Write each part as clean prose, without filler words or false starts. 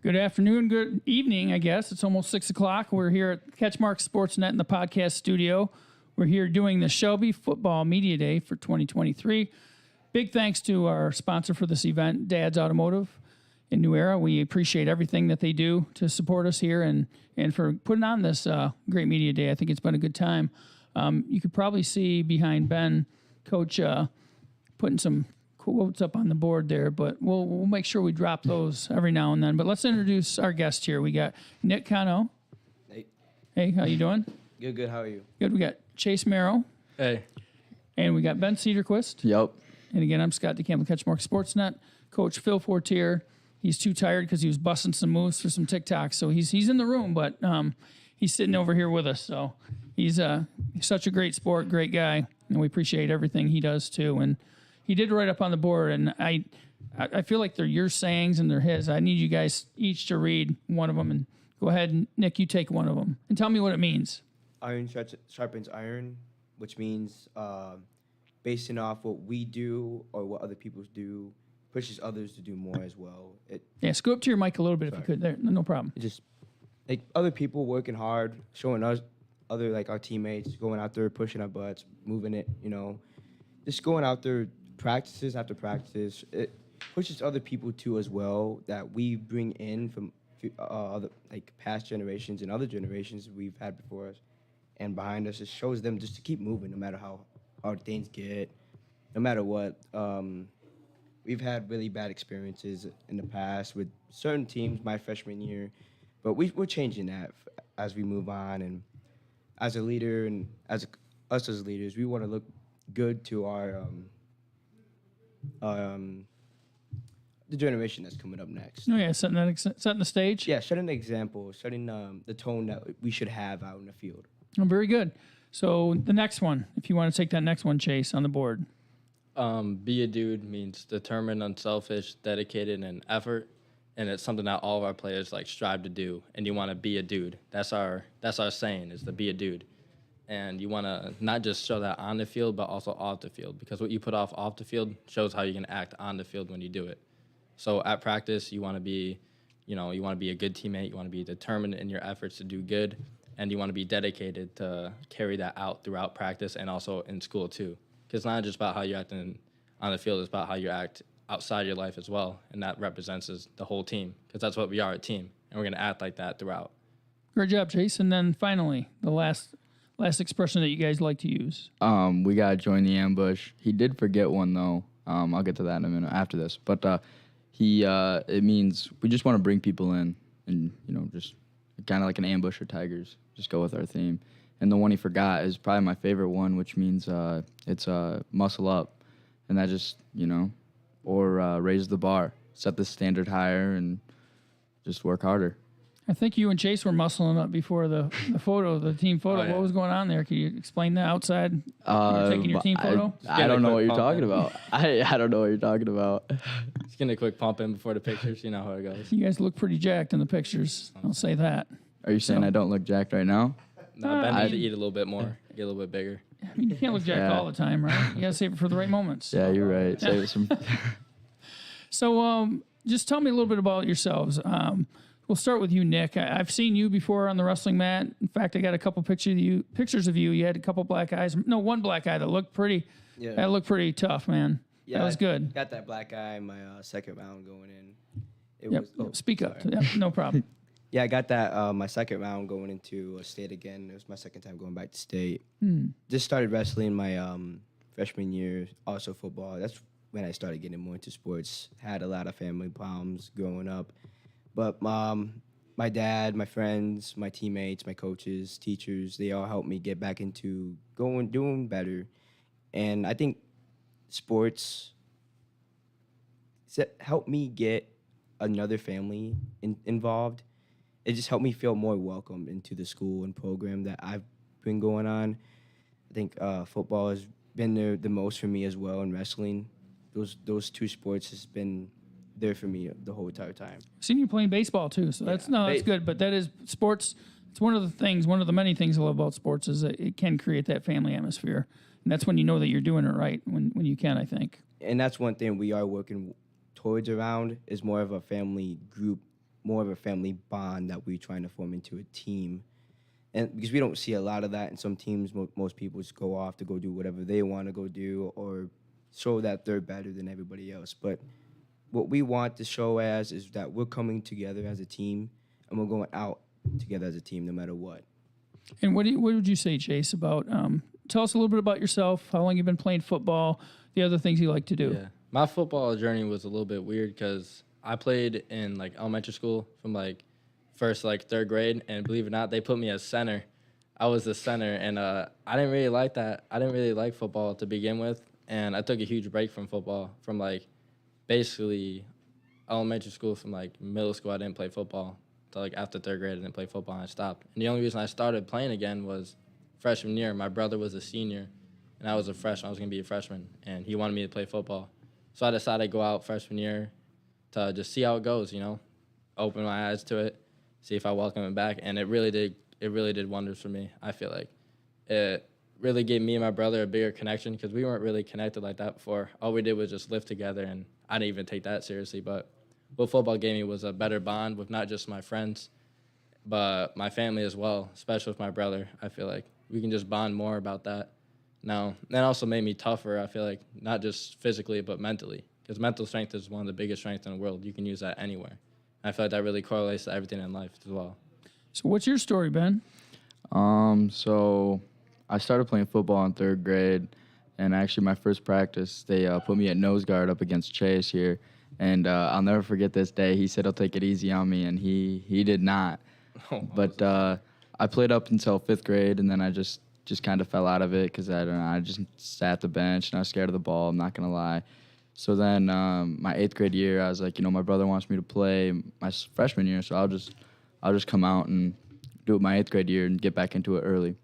Good afternoon, good evening, I guess. It's almost 6 o'clock. We're here at CatchMark SportsNet in the podcast studio. We're here doing the Shelby Football Media Day for 2023. Big thanks to our sponsor for this event, Dad's Automotive in New Era. We appreciate everything that they do to support us here and for putting on this great media day. I think it's been a good time. You could probably see behind Ben, Coach putting some quotes up on the board there, but we'll make sure we drop those every now and then. But let's introduce our guest here. We got Nick Cano. Hey, how you doing? Good. How are you? Good. We got Chase Merrill. Hey. And we got Ben Cedarquist. Yep. And again, I'm Scott DeCamp with CatchMark SportsNet. Coach Phil Fortier. He's too tired because he was busting some moves for some TikToks. So he's in the room, but he's sitting over here with us. So he's such a great sport, great guy, and we appreciate everything he does too. And he did write up on the board, and I feel like they're your sayings and they're his. I need you guys each to read one of them. And go ahead, Nick, you take one of them and tell me what it means. Iron sharpens iron, which means basing off what we do or what other people do, pushes others to do more as well. Scoot up to your mic a little bit if you could. There, no problem. It just like other people working hard, showing us other like our teammates going out there, pushing our butts, moving it. Just going out there, practices after practice. It pushes other people too as well that we bring in from other like past generations and other generations we've had before us and behind us. It shows them just to keep moving no matter how hard things get, no matter what. We've had really bad experiences in the past with certain teams my freshman year, but we're changing that as we move on. And as a leader and us as leaders, we want to look good to our the generation that's coming up next. Oh yeah, setting the stage. Yeah, setting the example, setting the tone that we should have out in the field. Oh, very good. So the next one, if you want to take that next one, Chase, on the board. Be a dude means determined, unselfish, dedicated, and effort, and it's something that all of our players strive to do. And you want to be a dude. That's our saying, is to be a dude. And you want to not just show that on the field, but also off the field, because what you put off the field shows how you can act on the field when you do it. So at practice, you want to be, you want to be a good teammate. You want to be determined in your efforts to do good, and you want to be dedicated to carry that out throughout practice and also in school too. Because it's not just about how you act on the field; it's about how you act outside your life as well, and that represents the whole team. Because that's what we are, a team, and we're going to act like that throughout. Great job, Chase. And then finally, the last expression that you guys like to use. We got to join the ambush. He did forget one, though. I'll get to that in a minute after this. But it means we just want to bring people in and, just kind of like an ambush or tigers. Just go with our theme. And the one he forgot is probably my favorite one, which means it's muscle up. And that just, or raise the bar, set the standard higher, and just work harder. I think you and Chase were muscling up before the photo, the team photo. Oh, yeah. What was going on there? Can you explain that outside? You were taking your team photo? I don't know what you're talking about. I don't know what you're talking about. Just getting a quick pump in before the pictures. You know how it goes. You guys look pretty jacked in the pictures. I'll say that. Are you saying I don't look jacked right now? No, Ben needs to eat a little bit more, get a little bit bigger. I mean, you can't look jacked all the time, right? You got to save it for the right moments. Yeah, you're right. Save it some. So just tell me a little bit about yourselves. We'll start with you, Nick. I've seen you before on the wrestling mat. In fact, I got a couple pictures of you. You had a couple black eyes. No, one black eye that looked pretty. Yeah. That looked pretty tough, man. Yeah, that was good. Got that black eye in my second round going in. Speak up. Yep, no problem. Yeah, I got that my second round going into state again. It was my second time going back to state. Just started wrestling my freshman year, also football. That's when I started getting more into sports. Had a lot of family problems growing up. But my dad, my friends, my teammates, my coaches, teachers, they all helped me get back into doing better. And I think sports helped me get another family involved. It just helped me feel more welcome into the school and program that I've been going on. I think football has been there the most for me as well, and wrestling. Those two sports has been there for me the whole entire time. I've seen you playing baseball too, so that's good. But that is sports. It's one of the many things I love about sports is that it can create that family atmosphere, and that's when you know that you're doing it right when you can. I think. And that's one thing we are working towards around is more of a family group more of a family bond that we're trying to form into a team. And because we don't see a lot of that in some teams, most people just go off to go do whatever they want to go do or show that they're better than everybody else. But what we want to show as is that we're coming together as a team and we're going out together as a team no matter what. And what would you say, Chase, about tell us a little bit about yourself, how long you've been playing football, the other things you like to do. Yeah. My football journey was a little bit weird because I played in like elementary school from like first to like third grade, and believe it or not, they put me as center. I was the center, and I didn't really like that. I didn't really like football to begin with, and I took a huge break from football from like basically elementary school. From like middle school, I didn't play football. So like after third grade, I didn't play football, and I stopped. And the only reason I started playing again was freshman year. My brother was a senior, and I was a freshman. I was going to be a freshman, and he wanted me to play football. So I decided to go out freshman year to just see how it goes, you know, open my eyes to it, see if I welcome it back. And it really did wonders for me. I feel like it really gave me and my brother a bigger connection because we weren't really connected like that before. All we did was just live together, and I didn't even take that seriously. But what football gave me was a better bond with not just my friends, but my family as well, especially with my brother. I feel like we can just bond more about that. Now, that also made me tougher, I feel like, not just physically, but mentally. Because mental strength is one of the biggest strengths in the world. You can use that anywhere. I feel like that really correlates to everything in life as well. So what's your story, Ben? So I started playing football in third grade, and actually my first practice, they put me at nose guard up against Chase here. And I'll never forget this day. He said he'll take it easy on me, and he did not. But I played up until fifth grade, and then I just kind of fell out of it because I don't know. I just sat at the bench, and I was scared of the ball. I'm not gonna lie. So then my eighth grade year, I was like, my brother wants me to play my freshman year, so I'll just come out and do it my eighth grade year and get back into it early.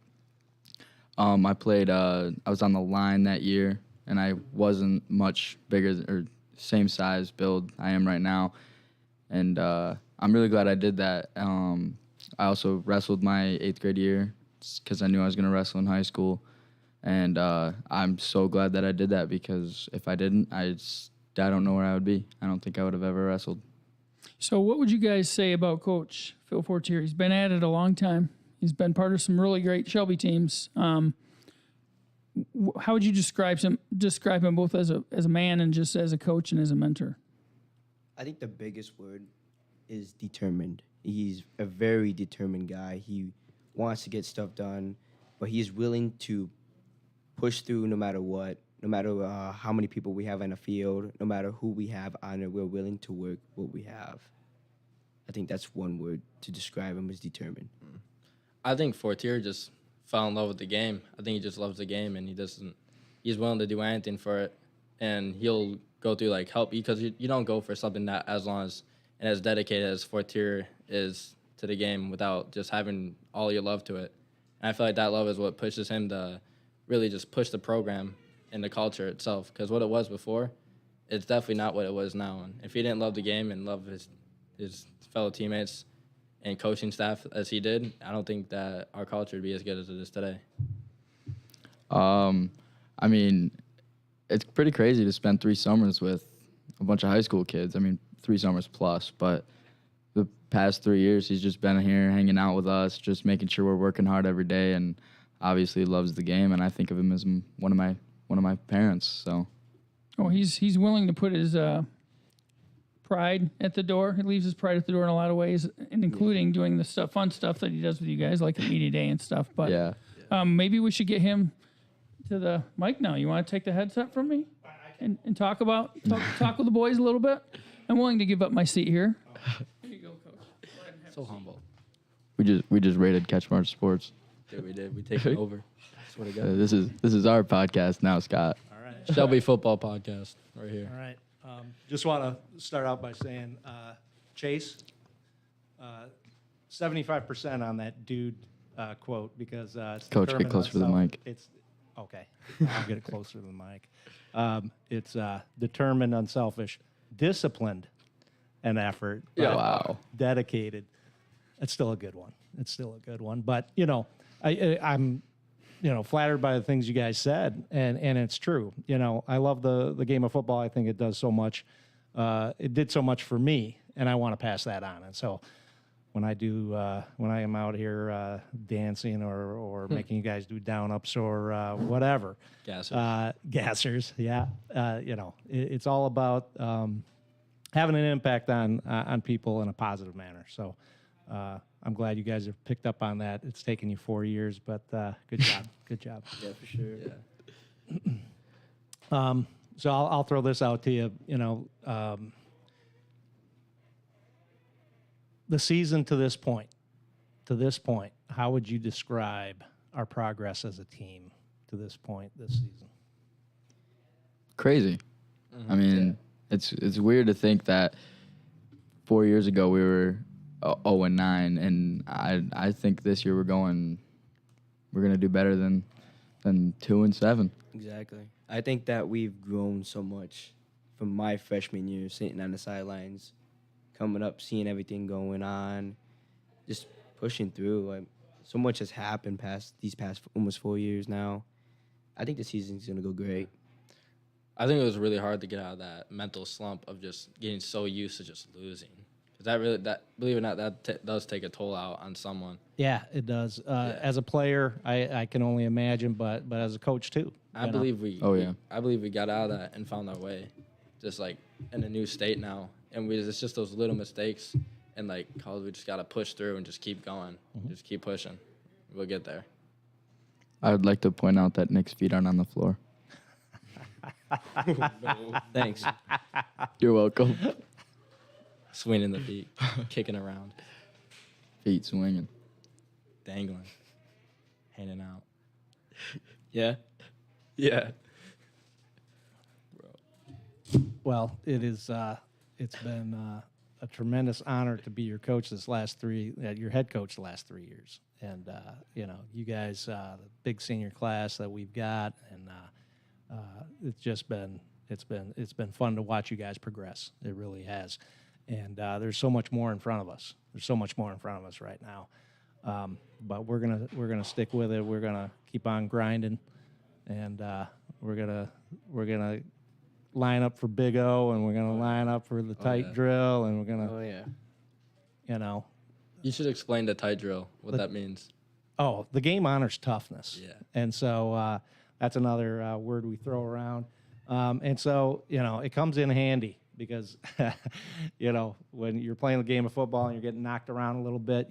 I played. I was on the line that year, and I wasn't much bigger or same size build I am right now, and I'm really glad I did that. I also wrestled my eighth grade year because I knew I was going to wrestle in high school, and I'm so glad that I did that because if I didn't, I don't know where I would be. I don't think I would have ever wrestled. So what would you guys say about Coach Phil Fortier? He's been at it a long time. He's been part of some really great Shelby teams. How would you describe him both as a man and just as a coach and as a mentor? I think the biggest word is determined. He's a very determined guy. He wants to get stuff done, but he's willing to push through no matter what, no matter how many people we have on the field, no matter who we have on it, we're willing to work what we have. I think that's one word to describe him as determined. I think Fortier just fell in love with the game. I think he just loves the game, and he's willing to do anything for it, and he'll go through like help you because you don't go for something that as long as and as dedicated as Fortier is to the game without just having all your love to it. And I feel like that love is what pushes him to really just push the program and the culture itself, because what it was before, it's definitely not what it was now. And if he didn't love the game and love his fellow teammates and coaching staff as he did, I don't think that our culture would be as good as it is today. I mean, it's pretty crazy to spend 3 summers with a bunch of high school kids. I mean, 3 summers plus, but the past 3 years, he's just been here hanging out with us, just making sure we're working hard every day, and obviously loves the game, and I think of him as one of my parents, so. Oh, he's willing to put his pride at the door. He leaves his pride at the door in a lot of ways, and including doing the fun stuff that he does with you guys, like the media day and stuff. But yeah. Maybe we should get him to the mic now. You want to take the headset from me and talk with the boys a little bit? I'm willing to give up my seat here. Here you go, Coach. So humble. We just rated CatchMark Sports. Yeah, we did. We take it over. Swear to God. This is our podcast now, Scott. All right. Shelby football podcast right here. All right. Just want to start out by saying, Chase, 75% on that dude quote because it's Coach, get determined closer to the on self- mic. It's okay. I'll get it closer to the mic. It's determined, unselfish, disciplined, and effort. Yeah. but Wow. Dedicated. It's still a good one. But I'm flattered by the things you guys said, and it's true. I love the game of football. I think it does so much. It did so much for me, and I want to pass that on. And so when I am out here dancing or making you guys do down ups or whatever, gassers, yeah, it's all about having an impact on people in a positive manner. So I'm glad you guys have picked up on that. It's taken you 4 years, but good job. Good job. Yeah, for sure. Yeah. So I'll throw this out to you. The season to this point, how would you describe our progress as a team to this point this season? Crazy. I mean, it's weird to think that 4 years ago we were 0-9, and I think this year we're gonna do better than 2-7. Exactly. I think that we've grown so much from my freshman year, sitting on the sidelines, coming up, seeing everything going on, just pushing through. Like, so much has happened these past almost 4 years now. I think the season's gonna go great. I think it was really hard to get out of that mental slump of just getting so used to just losing. Because believe it or not, that does take a toll out on someone. Yeah, it does. As a player, I can only imagine, but as a coach too. I believe we got out of that and found our way, just like in a new state now. And it's just those little mistakes, and like college, we just gotta push through and just keep going, just keep pushing. We'll get there. I would like to point out that Nick's feet aren't on the floor. Thanks. You're welcome. Swinging the feet, kicking around, Feet swinging. dangling, hanging out. Yeah. Well, it's been a tremendous honor to be your coach your head coach the last 3 years. And, you guys, the big senior class that we've got, and it's been fun to watch you guys progress. It really has. And there's so much more in front of us. There's so much more in front of us right now. But we're gonna stick with it. We're gonna keep on grinding, and we're gonna line up for Big O, and we're gonna line up for the tight drill, and we're gonna. Oh yeah. You should explain the tight drill, what that means. Oh, the game honors toughness. Yeah. And so that's another word we throw around. And so, it comes in handy because, when you're playing a game of football and you're getting knocked around a little bit,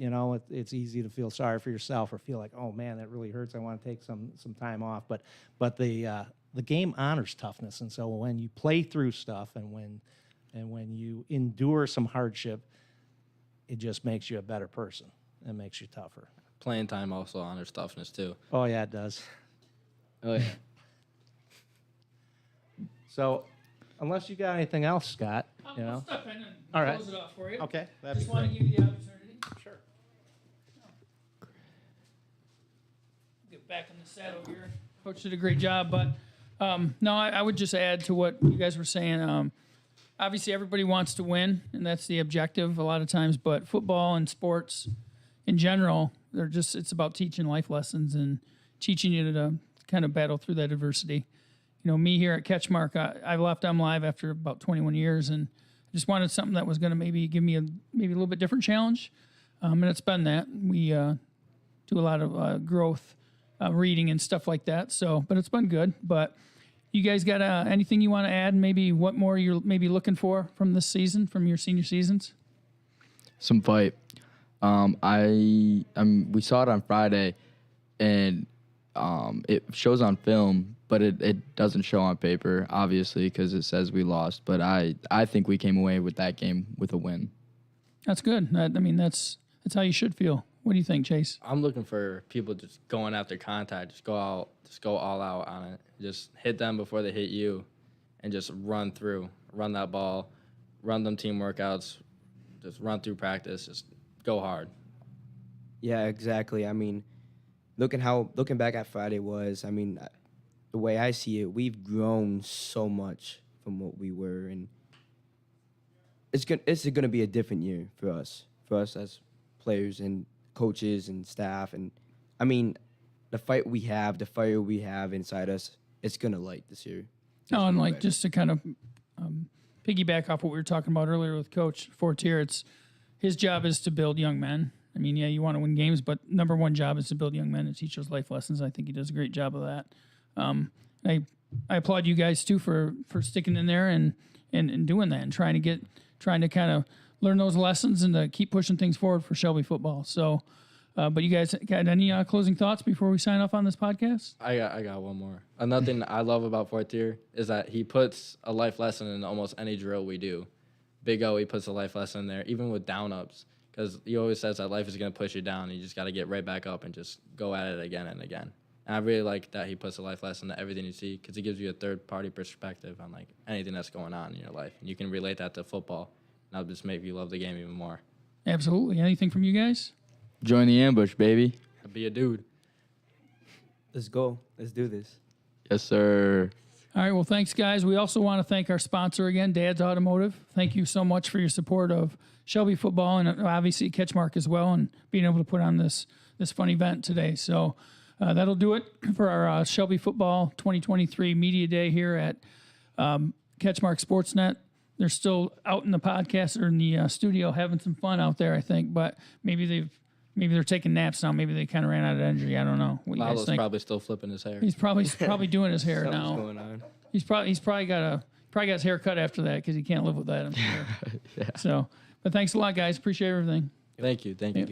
it's easy to feel sorry for yourself or feel like, oh, man, that really hurts. I want to take some time off. But the game honors toughness. And so when you play through stuff and when you endure some hardship, it just makes you a better person. It makes you tougher. Playing time also honors toughness too. Oh, yeah, it does. Oh yeah. So, unless you got anything else, Scott, I'll step in and All right. close it off for you. Okay, that'd Just be want to great. give you the opportunity. Sure. Get back in the saddle here. Coach did a great job, but no, I would just add to what you guys were saying. Obviously, everybody wants to win, and that's the objective a lot of times. But football and sports in general, it's about teaching life lessons and teaching you to kind of battle through that adversity. Me here at CatchMark, I left M Live after about 21 years, and I just wanted something that was going to maybe give me a little bit different challenge, and it's been that. We do a lot of growth, reading and stuff like that. So, but it's been good. But you guys got anything you want to add? Maybe what more you're maybe looking for from this season, from your senior seasons? Some fight. We saw it on Friday, and it shows on film, but it doesn't show on paper, obviously, because it says we lost. But I think we came away with that game with a win. That's good. That's how you should feel. What do you think, Chase? I'm looking for people just going after contact, just go all out on it. Just hit them before they hit you, and just run that ball, run them team workouts, just run through practice, just go hard. Yeah, exactly. Looking back at Friday the way I see it, we've grown so much from what we were, and it's gonna be a different year for us as players and coaches and staff, and the fire we have inside us, it's gonna light this year. Oh, and just to kind of piggyback off what we were talking about earlier with Coach Fortier, it's his job is to build young men. I mean, yeah, you want to win games, but number one job is to build young men and teach those life lessons. I think he does a great job of that. I applaud you guys too for sticking in there and doing that and trying to kind of learn those lessons and to keep pushing things forward for Shelby football. So, but you guys got any closing thoughts before we sign off on this podcast? I got one more. Another thing I love about Fortier is that he puts a life lesson in almost any drill we do. Big O, he puts a life lesson in there, even with down ups, because he always says that life is going to push you down. And you just got to get right back up and just go at it again and again. And I really like that he puts a life lesson to everything you see, because he gives you a third-party perspective on like anything that's going on in your life. And you can relate that to football. And that'll just make you love the game even more. Absolutely. Anything from you guys? Join the ambush, baby. Be a dude. Let's go. Let's do this. Yes, sir. All right. Well, thanks, guys. We also want to thank our sponsor again, Dad's Automotive. Thank you so much for your support of Shelby football and obviously CatchMark as well, and being able to put on this fun event today. So that'll do it for our Shelby football 2023 media day here at CatchMark SportsNet. They're still out in the podcast or in the studio having some fun out there, I think, but maybe they're taking naps now. Maybe they kind of ran out of energy. I don't know. What do you guys Lalo's think? probably still flipping his hair. He's probably doing his hair Something's now. going on. He's probably got his hair cut after that because he can't live with that. I'm sure. Yeah. So, but thanks a lot, guys. Appreciate everything. Thank you. Thank you.